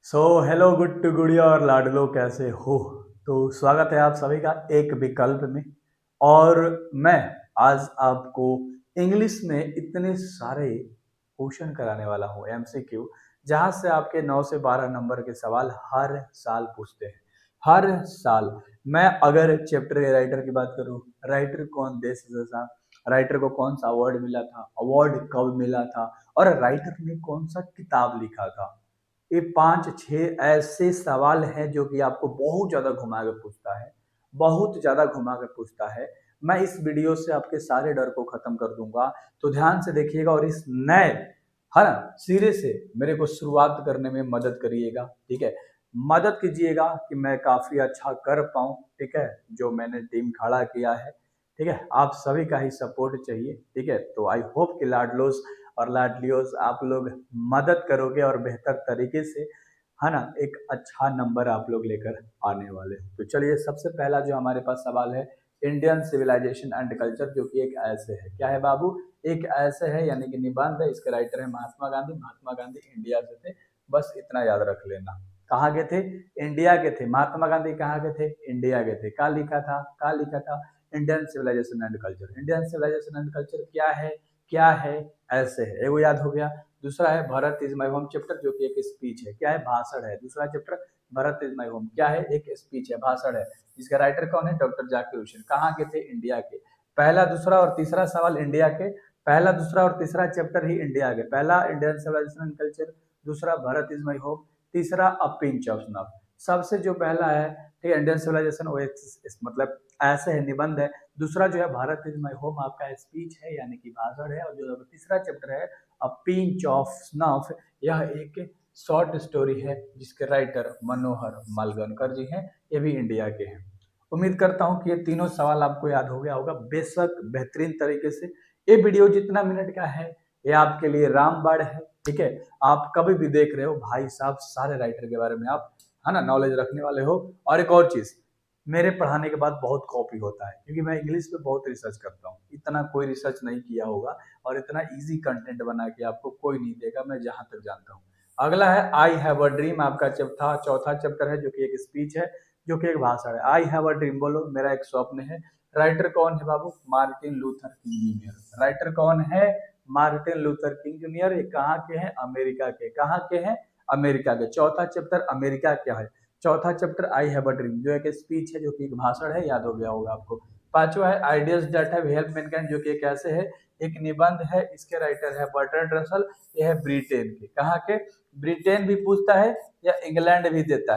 Hello good गुड़िया और लाडलो कैसे हो। तो स्वागत है आप सभी का एक विकल्प में। और मैं आज आपको इंग्लिश में इतने सारे क्वेश्चन कराने वाला हूँ, एमसीक्यू, जहाँ से आपके 9 से 12 नंबर के सवाल हर साल पूछते हैं। हर साल। मैं अगर चैप्टर के राइटर की बात करूँ, राइटर कौन, देश जैसा राइटर को कौन सा अवार्ड मिला था, अवार्ड कब मिला था, और राइटर ने कौन सा किताब लिखा था, ये 5-6 ऐसे सवाल हैं जो कि आपको बहुत ज़्यादा घुमा के पूछता है, बहुत ज़्यादा घुमा के पूछता है। मैं इस वीडियो से आपके सारे डर को खत्म कर दूंगा, तो ध्यान से देखिएगा और इस नए, है ना, सिरे से मेरे को शुरुआत करने में मदद करिएगा। ठीक है, मदद कीजिएगा कि मैं काफ़ी अच्छा कर पाऊँ। ठीक है, जो मैंने टीम खड़ा किया है। ठीक है, आप सभी का ही सपोर्ट चाहिए। ठीक है, तो आई होप कि लाडलोस और लाडलियोस आप लोग मदद करोगे और बेहतर तरीके से, है ना, एक अच्छा नंबर आप लोग लेकर आने वाले हो। तो चलिए, सबसे पहला जो हमारे पास सवाल है, इंडियन सिविलाइजेशन एंड कल्चर, जो कि एक ऐसे है, क्या है बाबू, एक ऐसे है यानी कि निबंध है। इसके राइटर है महात्मा गांधी। महात्मा गांधी इंडिया से थे, बस इतना याद रख लेना। कहाँ के थे? इंडिया के थे। महात्मा गांधी कहाँ के थे? इंडिया के थे। कहाँ लिखा था? कहाँ लिखा था? Indian civilisation and culture. Indian civilisation and culture क्या है? क्या है? ऐसे है, एगो याद हो गया। दूसरा है Bharat is my home chapter, जो कि एक स्पीच है। क्या है? भाषण है। दूसरा chapter Bharat is my home क्या है? एक स्पीच है, भाषण है। इसका राइटर कौन है? डॉक्टर जाकिर हुसैन। कहाँ के थे? इंडिया के। पहला, दूसरा और तीसरा सवाल इंडिया के। पहला, दूसरा और तीसरा चैप्टर ही इंडिया के। पहला इंडियन सिविलाइजेशन एंड कल्चर, दूसरा भारत इज माय होम, तीसरा अ पिंच ऑफ स्नफ। सबसे जो पहला है, ठीक है, इंडियन सिविलाइजेशन, वो मतलब ऐसे है, निबंध है। दूसरा जो है भारत इज माय होम, आपका स्पीच है यानी कि भाषण है। और जो तीसरा चैप्टर है अ पिंच ऑफ स्नफ, यह एक शॉर्ट स्टोरी है जिसके राइटर मनोहर मालवणकर जी हैं। ये भी इंडिया के हैं। उम्मीद करता हूं कि ये तीनों सवाल आपको याद हो गया होगा बेशक बेहतरीन तरीके से। ये वीडियो जितना मिनट का है, ये आपके लिए रामबाण है। ठीक है, आप कभी भी देख रहे हो भाई साहब, सारे राइटर के बारे में आप, है ना, नॉलेज रखने वाले हो। और एक और चीज, मेरे पढ़ाने के बाद बहुत कॉपी होता है, क्योंकि मैं इंग्लिश पे बहुत रिसर्च करता हूँ। इतना कोई रिसर्च नहीं किया होगा और इतना इजी कंटेंट बना के आपको कोई नहीं देगा, मैं जहां तक जानता हूँ। अगला है आई हैव अ ड्रीम, आपका चौथा चैप्टर है, जो कि एक स्पीच है, जो कि एक भाषण है। आई हैव अ ड्रीम, बोलो मेरा एक स्वप्न है। राइटर कौन है बाबू? Martin Luther King junior. Writer कौन है? Martin Luther King junior. ये कहाँ के हैं? अमेरिका के। कहाँ के हैं? अमेरिका के। चौथा चैप्टर अमेरिका क्या है? चौथा chapter I have a dream, जो एक स्पीच है, जो कि एक भाषण है, याद हो गया होगा आपको। पांचवा है ideas that have help Mankind, जो कि एक ऐसे है, एक निबंध है। इसके राइटर है बर्ट्रैंड रसल। ये है ब्रिटेन के। कहाँ के? ब्रिटेन भी पूछता है या इंग्लैंड भी देता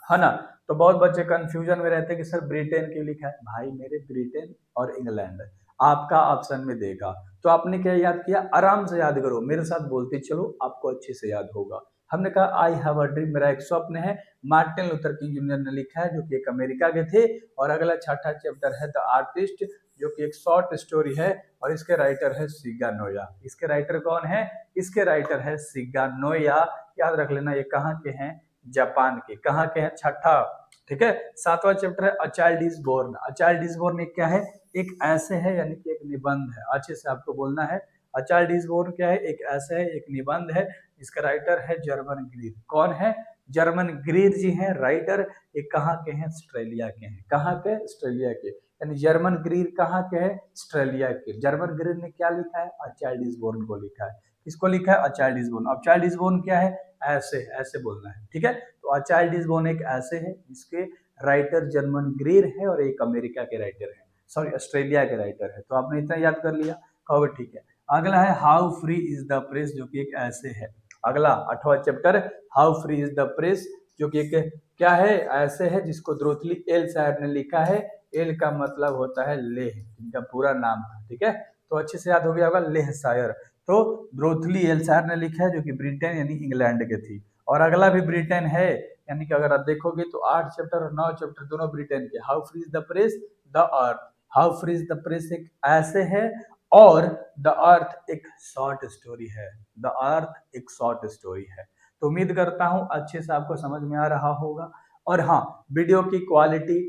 है ना। तो बहुत बच्चे कंफ्यूजन में रहते हैं कि सर ब्रिटेन क्यों लिखा है। भाई मेरे, ब्रिटेन और इंग्लैंड आपका ऑप्शन में देगा। तो आपने क्या याद किया? आराम से याद करो, मेरे साथ बोलते चलो, आपको अच्छे से याद होगा। हमने कहा आई हैव अ ड्रीम, मेरा एक स्वप्न है। मार्टिन लूथर किंग जूनियर ने लिखा है, जो कि एक अमेरिका के थे। और अगला छठा चैप्टर है द आर्टिस्ट, जो कि एक शॉर्ट स्टोरी है। और इसके राइटर है सिगा नोया। इसके राइटर कौन है? इसके राइटर है सिगा नोया। याद रख लेना, ये कहाँ के हैं? जापान के। कहाँ के हैं? छठा। ठीक है, सातवां चैप्टर है a child is born. A child is born एक क्या है? एक ऐसे है, यानी कि एक निबंध है। अच्छे से आपको बोलना है। अ चाइल्ड इज बोर्न क्या है? एक ऐसे है, एक निबंध है। इसका राइटर है जर्मन ग्रीर। कौन है? जर्मन ग्रीर जी हैं राइटर। ये कहाँ के हैं? ऑस्ट्रेलिया के हैं। कहाँ के? ऑस्ट्रेलिया के। यानी जर्मन ग्रीर कहाँ के हैं? ऑस्ट्रेलिया के। जर्मन ग्रीर ने क्या लिखा है? अ चाइल्ड इज बोर्न को लिखा है। किसको लिखा है? A child is born. अब चाइल्ड इज बोर्न क्या है? ऐसे, ऐसे बोलना है। ठीक है, तो अ चाइल्ड इज बोर्न एक ऐसे है जिसके राइटर जर्मन ग्रीर है और एक अमेरिका के राइटर है, सॉरी ऑस्ट्रेलिया के राइटर है। तो आपने इतना याद कर लिया, कहोगे ठीक है। अगला है how free is the press, जो कि एक ऐसे है। अगला आठवां chapter how free is the press, जो कि एक क्या है? ऐसे है, जिसको द्रोथली एल साहब ने लिखा है। एल का मतलब होता है लेह, जिनका पूरा नाम था। ठीक है, तो अच्छे से याद हो गया होगा, लेह शायर। तो ब्रोथली एल्सायर ने लिखा है, जो कि ब्रिटेन यानी इंग्लैंड के थी। और अगला भी ब्रिटेन है, यानी कि अगर आप देखोगे तो 8 चैप्टर और 9 चैप्टर दोनों ब्रिटेन के। How free is the press, the earth. How free is the press एक ऐसे है, और द अर्थ एक शॉर्ट स्टोरी है। द अर्थ एक शॉर्ट स्टोरी है। तो उम्मीद करता हूं अच्छे से आपको समझ में आ रहा होगा। और हाँ, वीडियो की क्वालिटी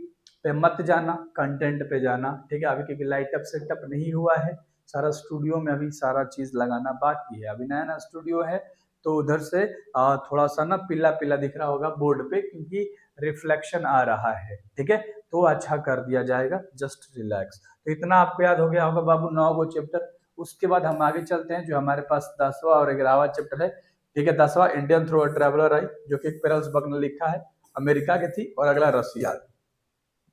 पे मत जाना, कंटेंट पे जाना। ठीक है, अभी क्योंकि लाइट अप सेटअप नहीं हुआ है, सारा स्टूडियो में अभी सारा चीज लगाना बाकी है, अभी नया नया स्टूडियो है। तो उधर से थोड़ा सा ना पीला पीला दिख रहा होगा बोर्ड पे, क्योंकि रिफ्लेक्शन आ रहा है, ठीक है। तो अच्छा कर दिया जाएगा, जस्ट रिलैक्स। तो इतना आपको याद हो गया होगा बाबू, 9 गो चैप्टर। उसके बाद हम आगे चलते हैं, जो हमारे पास 10वां और 11वां चैप्टर है, ठीक है। 10वां इंडियन थ्रू ट्रेवलर आई, जो कि पेरेल्सबर्ग ने लिखा है, अमेरिका की थी, और अगला रसिया।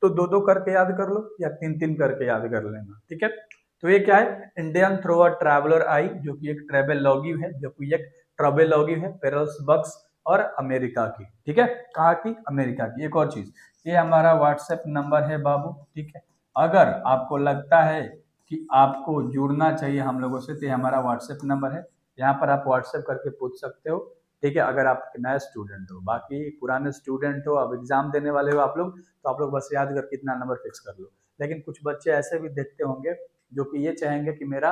तो दो दो करके याद कर लो या तीन तीन करके याद कर लेना, ठीक है। तो ये क्या है, इंडियन थ्रू अ ट्रैवलर आई, जो कि एक ट्रेवलॉगी है, जो कि एक ट्रेवलॉगी है पेरेल्सबर्ग और अमेरिका की, ठीक है। कहाँ की, अमेरिका की। एक और चीज, ये हमारा व्हाट्सएप नंबर है बाबू, ठीक है। अगर आपको लगता है कि आपको जुड़ना चाहिए हम लोगों से, तो ये हमारा व्हाट्सएप नंबर है, यहाँ पर आप व्हाट्सएप करके पूछ सकते हो, ठीक है। अगर आप नया स्टूडेंट हो, बाकी पुराने स्टूडेंट हो, अब एग्जाम देने वाले हो आप लोग, तो आप लोग बस याद करके इतना नंबर फिक्स कर लो। लेकिन कुछ बच्चे ऐसे भी देखते होंगे जो कि ये चाहेंगे कि मेरा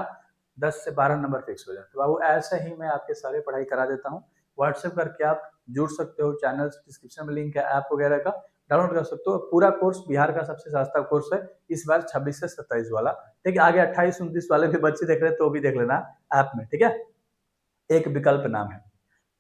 10 से 12 नंबर फिक्स हो जाए, तो बाबू ऐसे ही मैं आपके सारे पढ़ाई करा देता हूँ। व्हाट्सएप करके आप जुड़ सकते हो, चैनल डिस्क्रिप्शन में लिंक है, ऐप वगैरह का डाउनलोड कर सकते हो। पूरा कोर्स बिहार का सबसे सस्ता कोर्स है इस बार, 26 से 27 वाला, ठीक है। आगे 28-29 वाले भी बच्चे देख रहे हैं तो भी देख लेना ऐप में, ठीक है। एक विकल्प नाम है।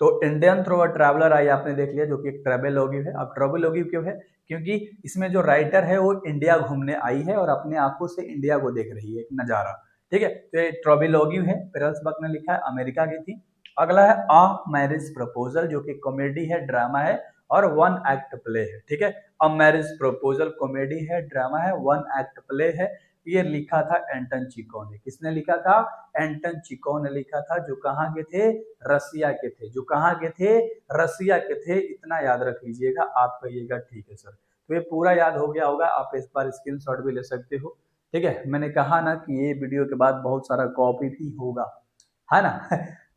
तो इंडियन थ्रू ट्रैवलर आई आपने देख लिया, जो कि एक ट्रेवलॉगी है। अब ट्रेवलॉगी क्यों है, क्योंकि इसमें जो राइटर है वो इंडिया घूमने आई है और अपने आंखों से इंडिया को देख रही है, एक नजारा, ठीक है। तो ये ट्रेवलॉगी है, पेरेल्सबर्ग ने लिखा है, अमेरिका की थी। अगला है अ मैरिज प्रपोजल, जो कि कॉमेडी है, ड्रामा है और वन एक्ट प्ले है, ठीक है। अ मैरिज प्रपोजल कॉमेडी है, ड्रामा है, वन एक्ट प्ले है। ये लिखा था एंटन चिको ने। किसने लिखा था, एंटन चिको ने लिखा था, जो कहाँ के थे, रसिया के थे, जो कहाँ के थे, रसिया के थे। इतना याद रख लीजिएगा, आप कहिएगा ठीक है सर। तो ये पूरा याद हो गया होगा, आप इस बार स्क्रीनशॉट भी ले सकते हो, ठीक है। मैंने कहा ना कि ये वीडियो के बाद बहुत सारा कॉपी भी होगा, है ना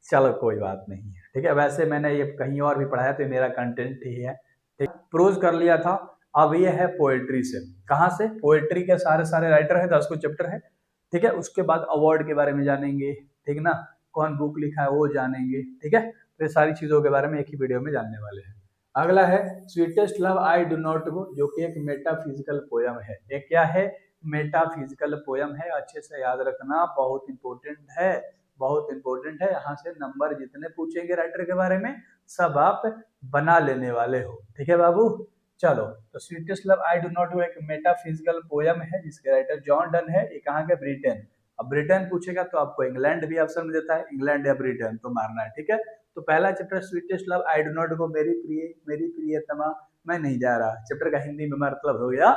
चलो कोई बात नहीं है, ठीक है। वैसे मैंने ये कहीं और भी पढ़ाया, तो मेरा कंटेंट ही है, ठीक। प्रोज कर लिया था, अब ये है पोएट्री से। कहाँ से, पोएट्री के सारे सारे राइटर है, 10 को चैप्टर है, ठीक है। उसके बाद अवार्ड के बारे में जानेंगे, ठीक ना, कौन बुक लिखा है वो जानेंगे, ठीक है। तो ये सारी चीजों के बारे में एक ही वीडियो में जानने वाले हैं। अगला है sweetest love I do not गो, जो कि एक मेटाफिजिकल पोयम है। ये क्या है, मेटाफिजिकल पोयम है, अच्छे से याद रखना, बहुत इंपॉर्टेंट है, बहुत इंपॉर्टेंट है। यहाँ से नंबर जितने पूछेंगे राइटर के बारे में, सब आप बना लेने वाले हो, ठीक है बाबू। चलो, तो sweetest love I do not गो एक मेटाफिजिकल पोयम है, जिसके राइटर जॉन डन है। ये कहाँ के, ब्रिटेन। अब ब्रिटेन पूछेगा तो आपको इंग्लैंड भी ऑप्शन में देता है, इंग्लैंड या ब्रिटेन तो मारना है, ठीक है। तो पहला chapter sweetest love I do not गो, मेरी प्रियतमा मैं नहीं जा रहा, चैप्टर का हिंदी में मतलब हो गया,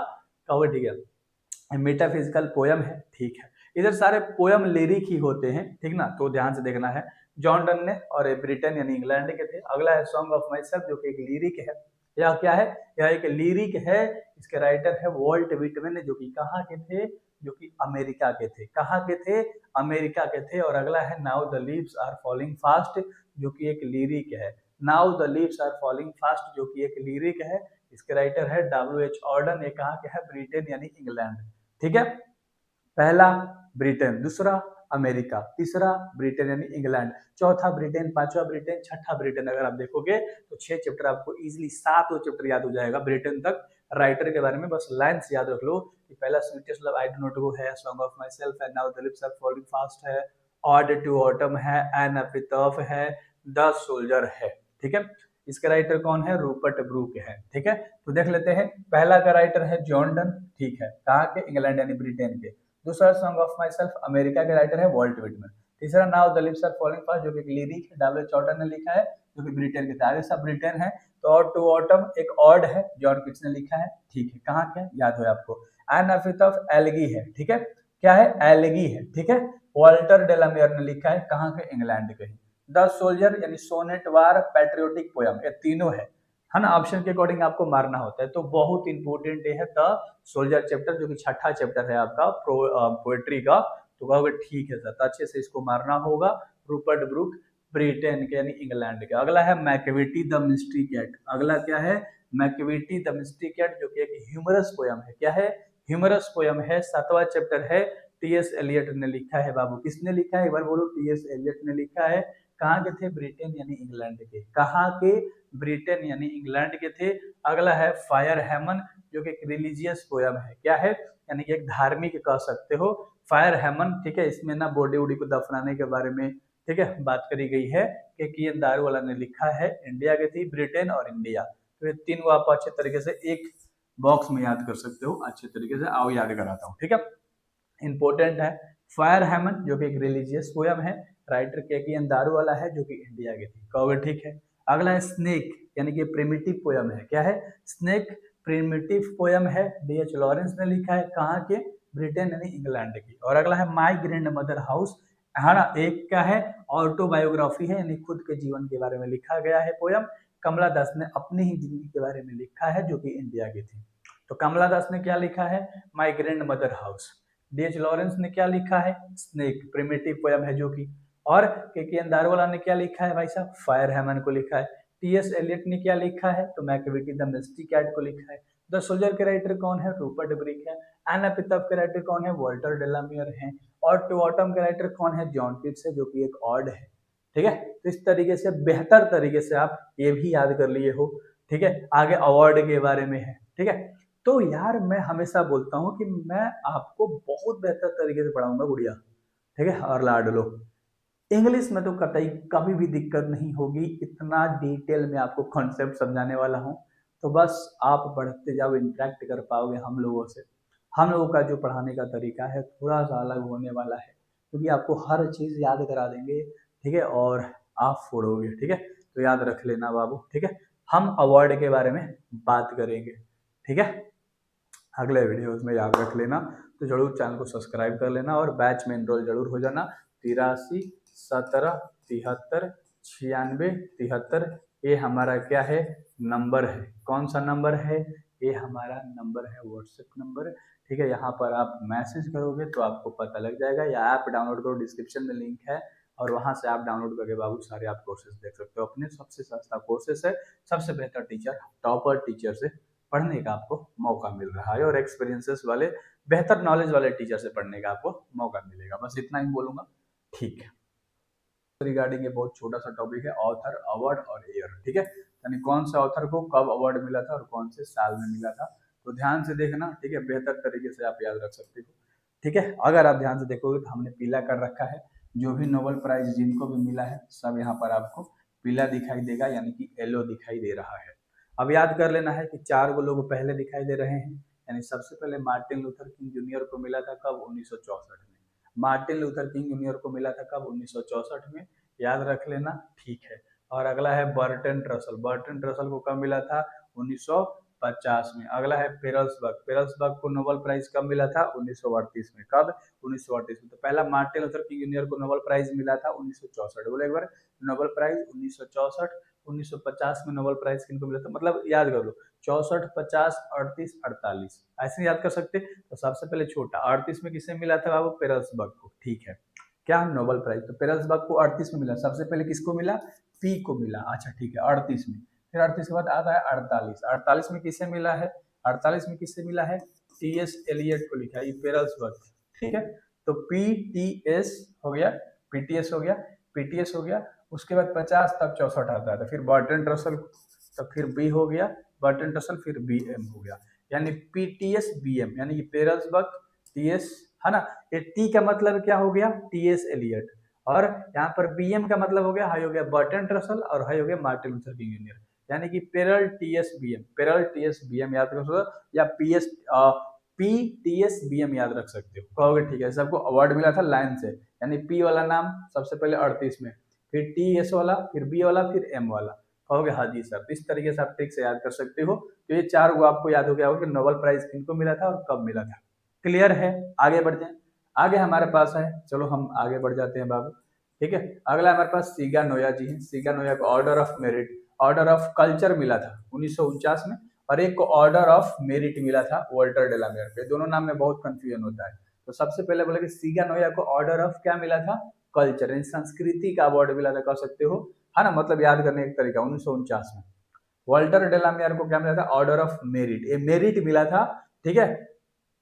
कहो ठीक है। मेटाफिजिकल पोयम है, ठीक है। इधर सारे पोयम लिरिक ही होते हैं, ठीक ना, तो ध्यान से देखना है। जॉन डन ने, और ब्रिटेन यानी इंग्लैंड के थे। अगला है सॉन्ग ऑफ माई सेल्फ, जो कि एक लिरिक है। यह क्या है, यह एक लिरिक है, इसके राइटर है वॉल्ट विटमैन, जो कि कहाँ के थे, जो कि अमेरिका के थे। कहाँ के थे, अमेरिका के थे। और अगला है now the leaves are falling fast, जो कि एक लिरिक है। Now the leaves are falling fast, जो कि एक लिरिक है, इसके राइटर है W.H. ऑर्डन। ये कहाँ के है, ब्रिटेन यानी इंग्लैंड, ठीक है। पहला ब्रिटेन, दूसरा अमेरिका, तीसरा ब्रिटेन यानी इंग्लैंड, चौथा ब्रिटेन, पांचवा ब्रिटेन, छठा ब्रिटेन। अगर आप देखोगे तो 6 चैप्टर आपको इजीली, 7 चैप्टर याद हो जाएगा ब्रिटेन तक। राइटर के बारे में बस लाइन से याद रख लो कि पहला sweetest love I do not go है, सॉन्ग ऑफ माई सेल्फ है, now the lips are falling fast है, ऑड टू ऑटम है, एन एपिटाफ है, द सोल्जर है, ठीक है। इसका राइटर कौन है, रूपर्ट ब्रूक है, ठीक है। तो देख लेते हैं, पहला का राइटर है जॉन डन, ठीक है, कहाँ के, इंग्लैंड यानी ब्रिटेन के। दूसरा song of myself, America के राइटर है वॉल्ट विटमैन। तीसरा now the lips are falling fast, जो कि लिरिक है, W.H. ऑर्डन ने लिखा है, जो कि ब्रिटेन के थे। आगे सब ब्रिटेन है। तो और टू ऑटम एक ऑड है, जॉन किट्स ने लिखा है, ठीक है। कहाँ के, याद हो आपको। एन एपिटाफ एल्गी है, ठीक है, क्या है, एल्गी है, ठीक है। वॉल्टर डेलामेयर ने लिखा है, कहाँ के, इंग्लैंड के। द सोल्जर यानी सोनेट, वार, पैट्रियोटिक पोयम, ये तीनों है ना। ऑप्शन के अकॉर्डिंग आपको मारना होता है। तो बहुत इंपॉर्टेंट है द सोल्जर चैप्टर, जो कि छठा चैप्टर है आपका पोएट्री का। तो कहोगे ठीक है सर, तो अच्छे से इसको मारना होगा। रूपर्ट ब्रूक, ब्रिटेन के यानी इंग्लैंड के। अगला है मैकविटी द मिस्ट्री कैट। अगला क्या है, मैकविटी द मिस्ट्री कैट, जो कि एक ह्यूमरस पोयम है। क्या है, ह्यूमरस पोयम है, 7वां चैप्टर है। T.S. एलियट ने लिखा है बाबू। किसने लिखा है, एक बार बोलो, T.S. एलियट ने लिखा है। कहाँ के थे, ब्रिटेन यानी इंग्लैंड के। कहाँ के, ब्रिटेन यानी इंग्लैंड के थे। अगला है फायर हेमन, जो कि एक रिलीजियस पोयम है। क्या है, यानी कि एक धार्मिक कह सकते हो, फायर हेमन, ठीक है। इसमें ना बॉडी वॉडी को दफनाने के बारे में ठीक है, बात करी गई है कि किएन दारूवाला ने लिखा है इंडिया की थी, ब्रिटेन और इंडिया। तो ये तीन को आप अच्छे तरीके से एक बॉक्स में याद कर सकते हो अच्छे तरीके से। आओ याद कराता हूँ, ठीक है। इंपॉर्टेंट है फायर हेमन जो कि एक रिलीजियस पोयम है, राइटर के दारूवाला है जो कि इंडिया की थी, कहोगे ठीक है। अगला है स्नेक यानी कि प्रिमिटिव पोयम है, क्या है स्नेक, प्रिमिटिव पोयम है, डीएच लॉरेंस ने लिखा है, कहाँ के, ब्रिटेन यानी इंग्लैंड की। और अगला है माई ग्रैंड मदर हाउस, है ना, एक क्या है ऑटोबायोग्राफी है यानी खुद के जीवन के बारे में लिखा गया है पोयम। कमला दास ने अपनी ही जिंदगी के बारे में लिखा है जो कि इंडिया की थी। तो कमला दास ने क्या लिखा है, my grandmother house. D H Lawrence ने क्या लिखा है, स्नेक, प्रिमिटिव पोयम है जो कि। और के दारूवाला ने क्या लिखा है भाई साहब, फायर हेमन को लिखा है। टीएस एलियट ने क्या लिखा है, तो मैकविटी द मिस्टी कैट को लिखा है। द सोल्जर के राइटर कौन है, रूपर्ट ब्रिक है। एना पिकअप के राइटर कौन है, वॉल्टर डेलामियर है। और टू ऑटम के राइटर कौन है, जॉन किट्स है जो कि एक ऑड है, ठीक है। तो इस तरीके से बेहतर तरीके से आप ये भी याद कर लिए हो, ठीक है। आगे अवार्ड के बारे में है, ठीक है। तो यार मैं हमेशा बोलता हूँ कि मैं आपको बहुत बेहतर तरीके से पढ़ाऊंगा गुड़िया, ठीक है, और लाडलो। इंग्लिश में तो कतई कभी भी दिक्कत नहीं होगी, इतना डिटेल में आपको कॉन्सेप्ट समझाने वाला हूँ। तो बस आप बढ़ते जाओ, इंटरेक्ट कर पाओगे हम लोगों से। हम लोगों का जो पढ़ाने का तरीका है थोड़ा सा अलग होने वाला है, क्योंकि आपको हर चीज़ याद करा देंगे, ठीक है, और आप फोड़ोगे, ठीक है। तो याद रख लेना बाबू, ठीक है। हम अवार्ड के बारे में बात करेंगे, ठीक है, अगले वीडियोस में याद रख लेना। तो जरूर चैनल को सब्सक्राइब कर लेना और बैच में इनरोल जरूर हो जाना। 83 17 73 96 73 ये हमारा क्या है, नंबर है। कौन सा नंबर है, ये हमारा नंबर है, व्हाट्सएप नंबर, ठीक है। यहाँ पर आप मैसेज करोगे तो आपको पता लग जाएगा, या ऐप डाउनलोड करो, डिस्क्रिप्शन में लिंक है, और वहाँ से आप डाउनलोड करके बाबू सारे आप कोर्सेज देख सकते हो। अपने सबसे सस्ता कोर्सेज है, सबसे बेहतर टीचर, टॉपर टीचर से पढ़ने का आपको मौका मिल रहा है, और एक्सपीरियंसेस वाले बेहतर नॉलेज वाले टीचर से पढ़ने का आपको मौका मिलेगा। बस इतना ही बोलूंगा, ठीक है। रिगार्डिंग ये बहुत छोटा सा टॉपिक है, ऑथर, अवार्ड और ईयर, ठीक है, यानी कौन सा ऑथर को कब अवार्ड मिला था और कौन से साल में मिला था। तो ध्यान से देखना, ठीक है, बेहतर तरीके से आप याद रख सकते हो, ठीक है। अगर आप ध्यान से देखोगे तो हमने पीला कर रखा है, जो भी नोबेल प्राइज जिनको भी मिला है सब यहाँ पर आपको पीला दिखाई देगा, यानी कि येलो दिखाई दे रहा है। अब याद कर लेना है कि 4 गो लोग पहले दिखाई दे रहे हैं, यानी सबसे पहले मार्टिन लूथर किंग जूनियर को मिला था कब, 1964 में। मार्टिन लूथर किंग जूनियर को मिला था कब, 1964 में, याद रख लेना, ठीक है। और अगला है बर्टन रसल, बर्टन रसल को कब मिला था, 1950 में। अगला है पेरल्सबर्ग, पेरल्सबर्ग को नोबेल प्राइज कब मिला था, 1938 में। कब, 1938 में। तो पहला मार्टिन लूथर किंग जूनियर को नोबेल प्राइज मिला था 1964, बोले एक बार, नोबेल प्राइज 1964। 1950 में नोबेल प्राइज किनको मिला था, मतलब याद कर लो, 64, 50, 38, 48, ऐसे याद कर सकते। तो सबसे पहले छोटा 38 में किसे मिला था बाबू, पेरल्सबर्ग को, ठीक है, क्या नोबेल प्राइज। तो पेरल्सबर्ग को 38 में मिला, सबसे पहले किसको मिला, पी को मिला, अच्छा ठीक है, 38 में। फिर 38 के बाद आता है 48, 48 में किसे मिला है, 48 में किसे मिला है, टीएस एलियट को लिखा है, ये पेरल्सबर्ग, ठीक है। तो पीटीएस हो गया, पीटीएस हो गया, पीटीएस हो गया। उसके बाद 50 तक 64 आता है, तो फिर बर्टन रसल, तो फिर बी हो गया, बर्टन रसल, फिर बी एम हो गया, यानी पीटीएस बी एम, यानी कि पेरल्सबर्ग, टीएस, है ना। ये टी का मतलब क्या हो गया, टीएस एलियट, और यहाँ पर बीएम का मतलब हो गया, हाई हो गया बर्टन रसल, और हाई हो गया मार्टिन लूथर किंग जूनियर, यानी कि पेरल टीएस बीएम, पेरल टीएस बीएम याद रख सकते हो, या पीएस पी टीएस बीएम याद रख सकते हो, कहोगे ठीक है। सबको अवार्ड मिला था लाइन से, यानी पी वाला नाम सबसे पहले 38 में, फिर टी एस वाला, फिर बी वाला, फिर एम वाला, कहोगे हाँ जी सर। इस तरीके से आप ट्रिक से याद कर सकते हो। तो ये 4 को आपको याद हो गया होगा कि नोबेल प्राइज किनको मिला था और कब मिला था, क्लियर है। आगे बढ़ते हैं, आगे हमारे पास है, चलो हम आगे बढ़ जाते हैं बाबू, ठीक है। अगला हमारे पास सीगा नोया जी है, सीगा नोया को order of merit, order of culture मिला था 1949 में, और एक को ऑर्डर ऑफ मेरिट मिला था वॉल्टर डेलामियर पे। दोनों नाम में बहुत कंफ्यूजन होता है। तो सबसे पहले बोले कि सीगा नोया को ऑर्डर ऑफ क्या मिला था, कल्चर, यानी संस्कृति का अवार्ड मिला था, कह सकते हो, है ना, मतलब याद करने एक तरीका, 1949 में। वॉल्टर डेलामियर को क्या मिला था, ऑर्डर ऑफ मेरिट, ये मेरिट मिला था, ठीक है।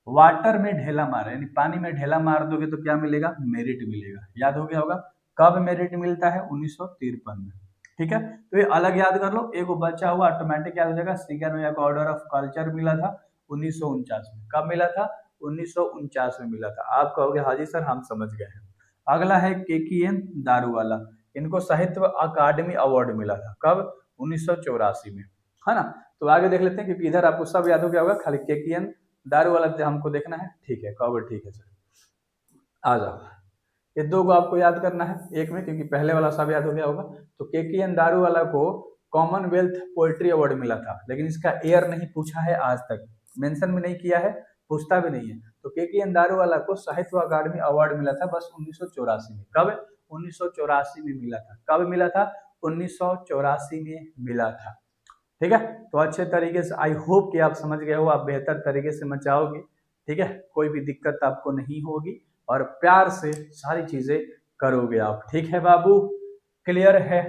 वाटर में ढेला मार, यानी पानी में ढेला मार दोगे तो क्या मिलेगा, मेरिट मिलेगा, याद हो गया होगा। कब मेरिट मिलता है, 1953 में, ठीक है। तो ये अलग याद कर लो, एक बचा हुआ ऑटोमेटिक याद हो जाएगा। सीगा को ऑर्डर ऑफ कल्चर मिला था 1949 में, कब मिला था, 1949 में मिला था। आप कहोगे हाजी सर हम समझ गए हैं। अगला है केकीएन दारूवाला, इनको साहित्य अकादमी अवार्ड मिला था कब? 1984 में, है ना। तो आगे देख लेते हैं, क्योंकि इधर आपको सब याद हो गया होगा, खाली केकीएन दारूवाला हमको देखना है। ठीक है, कब? ठीक है सर, आ जाओ। ये दो को आपको याद करना है एक में, क्योंकि पहले वाला सब याद हो गया होगा। तो केकेएन दारूवाला को कॉमनवेल्थ पोएट्री अवार्ड मिला था, लेकिन इसका ईयर नहीं पूछा है आज तक, मेंशन भी नहीं किया है, पूछता भी नहीं है। तो केकेएन दारूवाला को साहित्य अकादमी अवार्ड मिला था बस 1984 में। कब? 1984 में मिला था। कब मिला था? 1984 में मिला था। ठीक है, तो अच्छे तरीके से आई होप कि आप समझ गए हो, आप बेहतर तरीके से मचाओगे। ठीक है, कोई भी दिक्कत आपको नहीं होगी और प्यार से सारी चीजें करोगे आप। ठीक है बाबू, क्लियर है?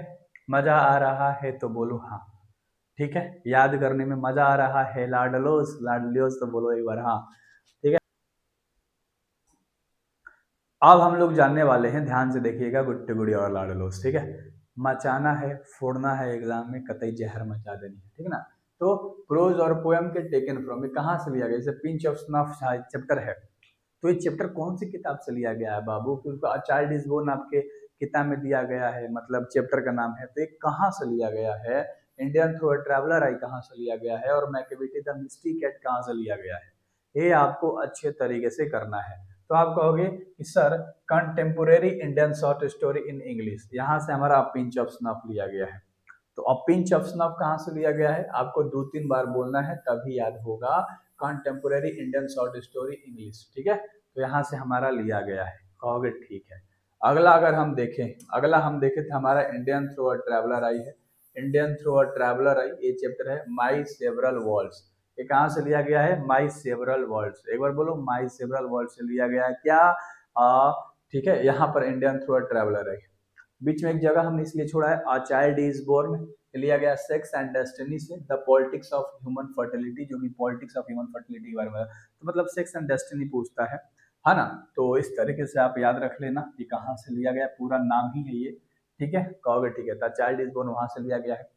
मजा आ रहा है तो बोलो हाँ। ठीक है, याद करने में मजा आ रहा है लाडलोस लाडलियोस तो बोलो एक बार हाँ। ठीक है, अब हम लोग जानने वाले हैं, ध्यान से देखिएगा गुट्टे गुड़ी और लाडलोस। ठीक है, मचाना है, फोड़ना है, एग्जाम में कतई जहर मचा देनी है। ठीक है ना। तो प्रोज और पोएम के टेकन फ्रॉम, ये कहाँ से लिया गया? जैसे पिंच ऑफ स्नफ चैप्टर है, तो ये चैप्टर कौन सी किताब से लिया गया है बाबू? क्योंकि अ चाइल्ड इज बोर्न आपके किताब में दिया गया है, मतलब चैप्टर का नाम है, तो ये कहाँ से लिया गया है? इंडियन थ्रू अ ट्रैवलर आई कहाँ से लिया गया है? और मैकेविटी द मिस्ट्री कैट कहाँ से लिया गया है? ये आपको अच्छे तरीके से करना है। तो आप कहोगे कि sir contemporary Indian short story in English, यहाँ से हमारा पिंच ऑफ स्नफ लिया गया है। तो अब पिंच ऑफ स्नफ कहाँ से लिया गया है? आपको 2-3 बार बोलना है तभी याद होगा। Contemporary Indian short story English. ठीक है, तो यहाँ से हमारा लिया गया है। कहोगे ठीक है। अगला अगर हम देखें, अगला हम देखें तो हमारा Indian through a traveller eye है। Indian through a traveller eye, ये चैप्टर है माई सेवरल वर्ल्ड्स। ये कहाँ से लिया गया है? माई सेवरल वर्ल्ड्स। एक बार बोलो, माई सेवरल वर्ल्ड से लिया गया है क्या? ठीक है, यहाँ पर इंडियन थ्रू अ ट्रैवलर है। बीच में एक जगह हमने इसलिए छोड़ा है, अ चाइल्ड इज बोर्न लिया गया सेक्स एंड डेस्टिनी से, the politics of human fertility, जो कि पॉलिटिक्स ऑफ ह्यूमन फर्टिलिटी के बारे में है। तो मतलब सेक्स एंड डेस्टिनी पूछता है ना। तो इस तरीके से आप याद रख लेना कि कहाँ से लिया गया, पूरा नाम ही है ये। ठीक है, कहोगे ठीक है, द चाइल्ड इज बोर्न वहां से लिया गया है।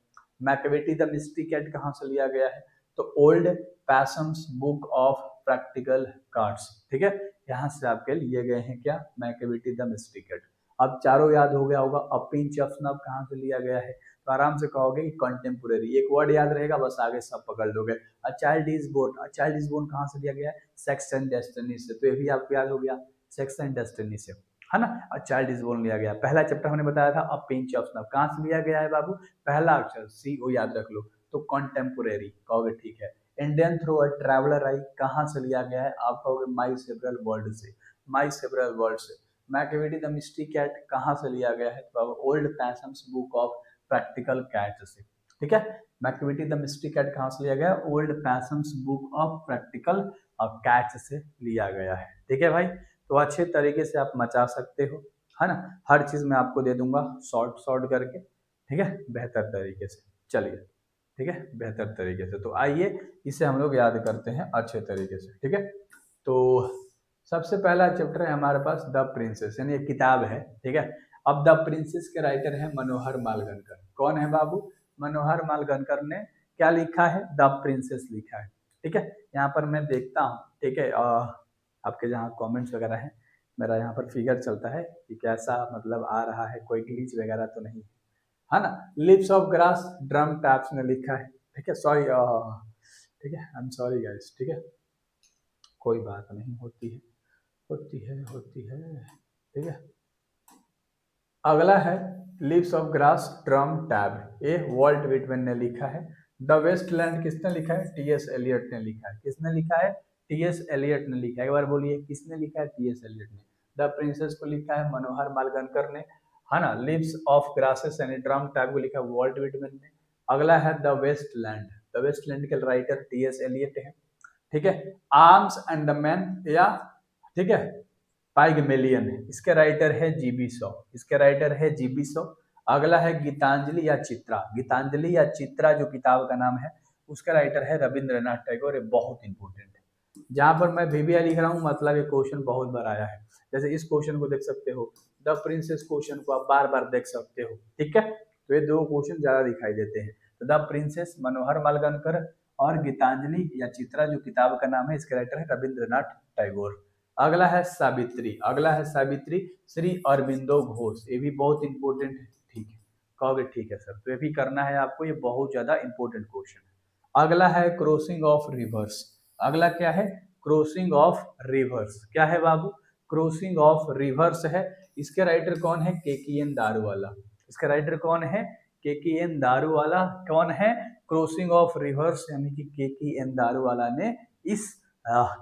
मैकेविटी द मिस्ट्री कैट कहाँ से लिया गया है? तो old possum's book of practical cards. ठीक है, यहाँ से आपके लिए गए हैं क्या? Macavity the mystery cat. अब चारों याद हो गया होगा। अब पिंच ऑफ स्नफ कहाँ से लिया गया है? तो आराम से कहोगे कि कंटेम्पोरेरी, एक वर्ड याद रहेगा बस, आगे सब पकड़ लोगे। A child is born, a child is born कहाँ से लिया गया है? सेक्स एंड डेस्टिनी से, तो ये भी आपको याद हो गया, सेक्स एंड डेस्टिनी से, है ना। अ चाइल्ड इज बोर्न लिया गया। पहला चैप्टर हमने बताया था, अ पिंच ऑफ स्नफ कहाँ से लिया गया है बाबू? पहला अक्षर सी ओ याद रख लो, तो कंटेम्पोरेरी। कहोगे ठीक है। इंडियन थ्रू अ ट्रैवलर आई कहाँ से लिया गया है? आप कहोगे माई सेवरल वर्ल्ड से, माई सेवरल वर्ल्ड से। मैकेविटी द मिस्ट्री कैट कहाँ से लिया गया है? तो old possum's book of practical cat से। ठीक है, मैकेविटी द मिस्ट्री कैट कहाँ से लिया गया? Old possum's book of practical cat से लिया गया है। ठीक है भाई, तो अच्छे तरीके से आप मचा सकते हो, है ना। हर चीज मैं आपको दे दूंगा शॉर्ट शॉर्ट करके। ठीक है, बेहतर तरीके से चलिए। ठीक है, बेहतर तरीके से, तो आइए इसे हम लोग याद करते हैं अच्छे तरीके से। ठीक है, तो सबसे पहला चैप्टर है हमारे पास द प्रिंसेस, यानी एक किताब है। ठीक है, अब द प्रिंसेस के राइटर है मनोहर मालगनकर। कौन है बाबू? मनोहर मालगनकर ने क्या लिखा है? द प्रिंसेस लिखा है। ठीक है, यहाँ पर मैं देखता हूँ, ठीक है, आपके जहाँ कमेंट्स वगैरह हैं, मेरा यहाँ पर फिगर चलता है कि कैसा मतलब आ रहा है, कोई ग्लिच वगैरह तो नहीं है ना। Lips of grass drum taps ने लिखा है। ठीक है, सॉरी, ठीक है, आई एम सॉरी गाइस। ठीक है, कोई बात नहीं, होती है होती है होती है। ठीक है, अगला है leaves of grass drum taps, ये वॉल्ट विटमैन ने लिखा है। द वेस्टलैंड किसने लिखा है? टी.एस. एलियट ने लिखा है। किसने लिखा है? टी.एस. एलियट ने लिखा है। एक बार बोलिए, किसने लिखा है? टी.एस. एलियट ने। द प्रिंसेस को लिखा है मनोहर मालगनकर ने, है ना। लिव्स ऑफ ग्रासेस यानी ड्रम टैब को लिखा है वॉल्ट विटमैन ने। अगला है द वेस्टलैंड, द वेस्टलैंड के राइटर टी.एस. एलियट है। ठीक है, आर्म्स एंड द मैन, या ठीक है, पाइगमेलियन है, इसके राइटर है जीबी शॉ, इसके राइटर है जीबी शॉ। अगला है गीतांजलि या चित्रा, गीतांजलि या चित्रा जो किताब का नाम है, उसका राइटर है रविंद्रनाथ टैगोर। ये बहुत इंपॉर्टेंट है, जहां पर मैं बीबीआई लिख रहा हूँ मतलब ये क्वेश्चन बहुत बार आया है। जैसे इस क्वेश्चन को देख सकते हो, द प्रिंसेस क्वेश्चन को आप बार बार देख सकते हो। ठीक है, तो ये दो क्वेश्चन ज्यादा दिखाई देते हैं। तो द प्रिंसेस मनोहर मालगनकर, और गीतांजलि या चित्रा जो किताब का नाम है, इसके राइटर है रविंद्रनाथ टैगोर। अगला है सावित्री, अगला है सावित्री श्री अरविंदो घोष, ये भी बहुत इंपॉर्टेंट है। ठीक है, कहोगे ठीक है सर, तो ये भी करना है आपको, ये बहुत ज्यादा इंपॉर्टेंट क्वेश्चन है। अगला है क्रॉसिंग ऑफ रिवर्स, अगला क्या है, क्रॉसिंग ऑफ रिवर्स, क्या है बाबू, क्रॉसिंग ऑफ रिवर्स है। इसके राइटर कौन है, केकीएन दारूवाला, इसका राइटर कौन है, केकीएन दारूवाला। कौन है, क्रॉसिंग ऑफ रिवर्स यानी कि केकीएन दारूवाला ने इस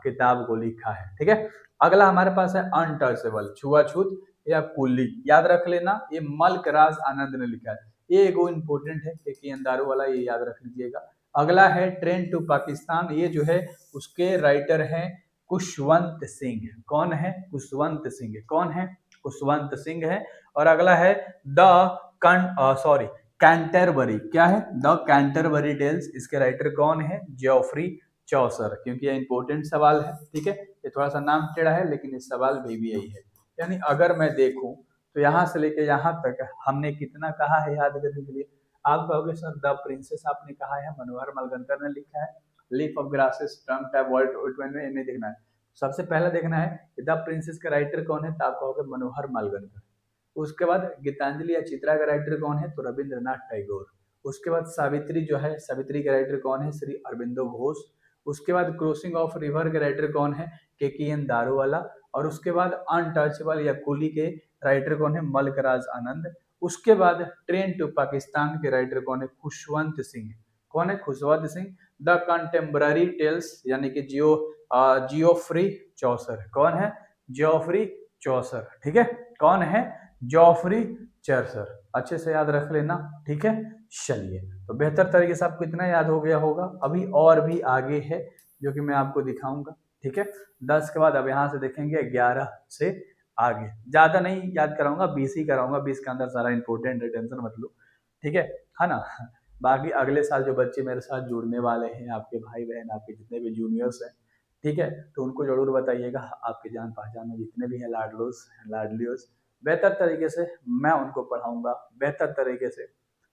किताब को लिखा है। ठीक है, अगला हमारे पास है अनटचेबल, छुआछूत या कुली, याद रख लेना, ये मल्क राज आनंद ने लिखा है, ये एगो इंपॉर्टेंट है केकीएन दारूवाला, ये याद रख लीजिएगा। अगला है ट्रेन टू पाकिस्तान, ये जो है उसके राइटर हैं खुशवंत सिंह। कौन है, खुशवंत सिंह, कौन है, खुशवंत सिंह है। और अगला है द कैंटरबरी, क्या है, द कैंटरबरी टेल्स, इसके राइटर कौन है, जेऑफ्री चौसर, क्योंकि ये इंपॉर्टेंट सवाल है। ठीक है, ये थोड़ा सा नाम टेढ़ा है लेकिन इस सवाल में भी यही है। यानी अगर मैं देखूं तो यहाँ से लेके यहाँ तक हमने कितना कहा है याद करने के लिए, आप कहोगे सर द प्रिंसेस आपने कहा है, मनोहर मलगनकर ने लिखा है, leaf of grasses, term type world में नहीं देखना है, सबसे पहले देखना है कि द प्रिंसेस का राइटर कौन है, तो आप कहोगे मनोहर मलगनकर। उसके बाद गीतांजलि या चित्रा का राइटर कौन है, तो रविंद्रनाथ टैगोर। उसके बाद सावित्री जो है, सावित्री का राइटर कौन है, श्री अरविंदो घोष। उसके बाद क्रॉसिंग ऑफ रिवर के राइटर कौन है, केकीएन दारूवाला। और उसके बाद अनटचेबल या कुली के राइटर कौन है, मल्कराज आनंद। उसके बाद ट्रेन टू पाकिस्तान के राइटर कौन है, खुशवंत सिंह। कौन है, Khushwant Singh. The contemporary tales यानी कि जियोफ्री चौसर, कौन है, जियोफ्री चौसर। ठीक है, कौन है, जॉफरी चर्सर, अच्छे से याद रख लेना। ठीक है, चलिए, तो बेहतर तरीके से आपको इतना याद हो गया होगा, अभी और भी आगे है जो कि मैं आपको दिखाऊंगा। ठीक है, 10 के बाद अब यहाँ से देखेंगे 11 से आगे, ज्यादा नहीं याद कराऊंगा, 20 ही कराऊंगा, 20 के अंदर सारा इंपॉर्टेंट है, टेंशन मत लो। ठीक है ना। बाकी अगले साल जो बच्चे मेरे साथ जुड़ने वाले हैं, आपके भाई बहन, आपके जितने भी जूनियर्स हैं, ठीक है, तो उनको जरूर बताइएगा, आपके जान पहचान में जितने भी हैं लाडलोस लाडलियोस, बेहतर तरीके से मैं उनको पढ़ाऊंगा, बेहतर तरीके से,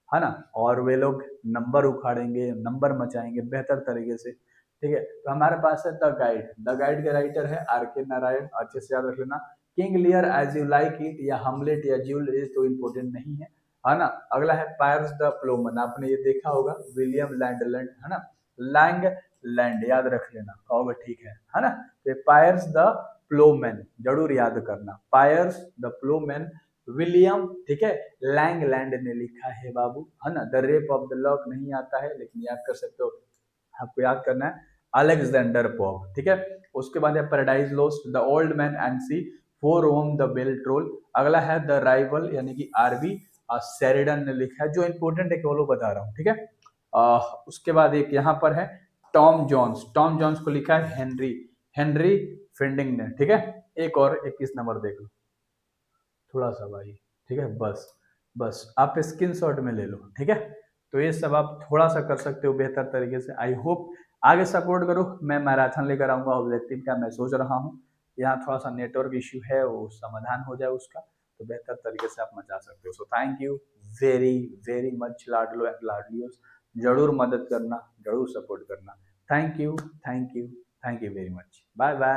है ना, और वे लोग नंबर उखाड़ेंगे, नंबर मचाएंगे बेहतर तरीके से। ठीक है, तो हमारे पास है द गाइड, द गाइड के राइटर है आर.के. नारायण, अच्छे से याद रख लेना। King Lear as you like it या हमलेट या ज्यूल ये तो इंपॉर्टेंट नहीं है ना। अगला है पायर्स द प्लोमन, आपने ये देखा होगा, विलियम लैंडलैंड, है ना, लैंग लैंड, याद रख लेना, कहोगे ठीक है ना। तो पायर्स द प्लोमैन जरूर याद करना, पायर्स द प्लोमैन, विलियम, ठीक है, लैंगलैंड ने लिखा है बाबू, है ना। The rape of the lock नहीं आता है लेकिन याद कर सकते हो, आपको याद करना है अलेक्जेंडर पॉप। ठीक है, उसके बाद है paradise lost, the old man and sea, for whom the bell toll. अगला है द राइवल यानी कि आरबी शेरिडन ने लिखा है, जो इंपॉर्टेंट है केवल बता रहा हूँ। ठीक है, उसके बाद एक यहाँ पर है टॉम जोन्स, टॉम जोन्स को लिखा है हेनरी हेनरी फिंडिंग ने। ठीक है, एक और 21 नंबर देख लो थोड़ा सा भाई। ठीक है, बस बस आप स्क्रीनशॉट में ले लो। ठीक है, तो ये सब आप थोड़ा सा कर सकते हो बेहतर तरीके से। आई होप आगे सपोर्ट करो, मैं मैराथन लेकर आऊंगा ऑब्जेक्टिव का, मैं सोच रहा हूँ। यहाँ थोड़ा सा नेटवर्क इश्यू है, वो समाधान हो जाए उसका, तो बेहतर तरीके से आप मचा सकते हो। So thank you very very much लाडलो एंड लाडलियोस, जरूर मदद करना, जरूर सपोर्ट करना। Thank you thank you thank you very much, bye bye.